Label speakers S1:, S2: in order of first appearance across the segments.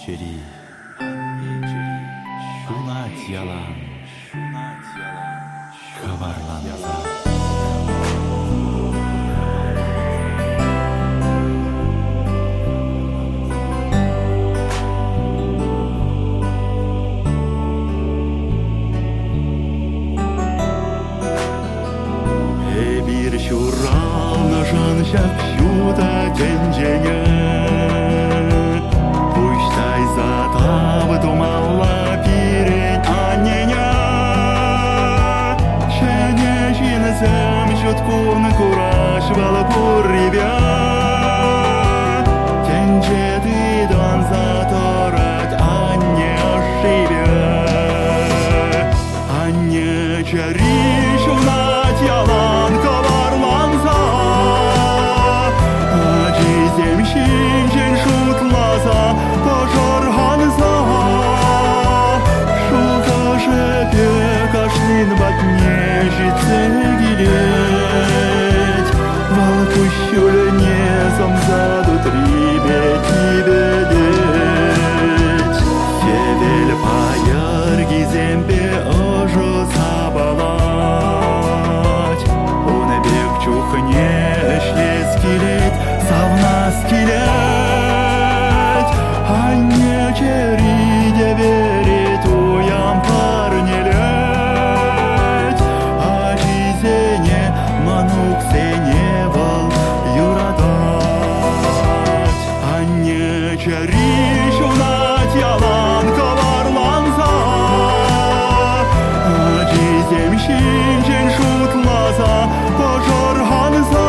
S1: Anneciğim, şuna yalan, kavarlanza. Bir şural şak şuda cencene Пущай затав думала перед аненя Шене жинзем жуткун кураж вала буррибя Тенчеди дон заторать анне ошибя Анне чари шунать ялан kavarlansa Acizem şinşin şutlasa Пожарганса Шукаше пекашлин батнежице гилеть Валкущуль незом задут рибе тебе деть Февель паяр гизембе ожу сабалать Оны бек чухне эшлес килет Савнас килет Анне чериде верит уям парнелет Ажизене манук сене вал юрадать Анне чери шунать ялан kavarlansa Acizem şinşin şutlasa Пожарганса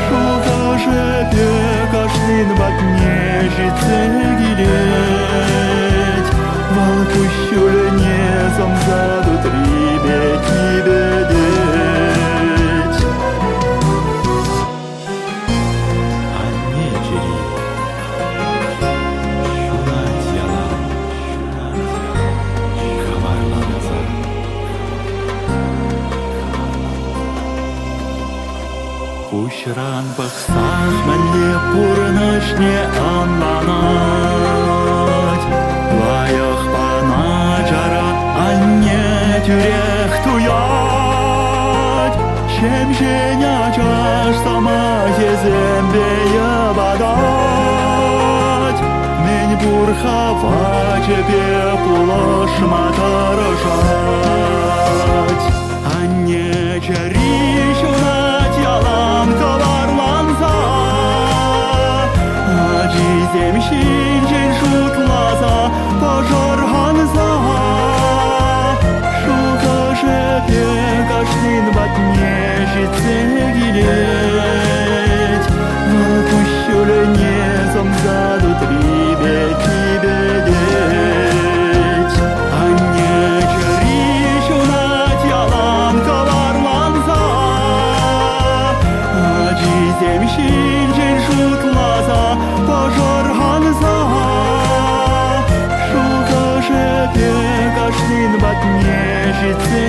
S1: Шукаше пекашлин батнежице гилеть Валкущуль незом задут рибе тебе деть Anneciğim, şuna yalan, kavarlanza. Uşran bıksaq mənli purnışne anlanat Layıq bana cara anne türek tuyat Şemşene çaşsama yezembeye badat Men бурхава тебе пулашма тарышат Anne çeri şunat yalan kavarlansa Acizem şinşin şutlasa Пожарганса Шукаше пекашлин батнежице гилеть Валкущуль незом задут рибе тебе деть Anne çeri şunat yalan kavarlansa Acizem şinşin şutlasa Пожарганса Шукаше пекашлин батнежице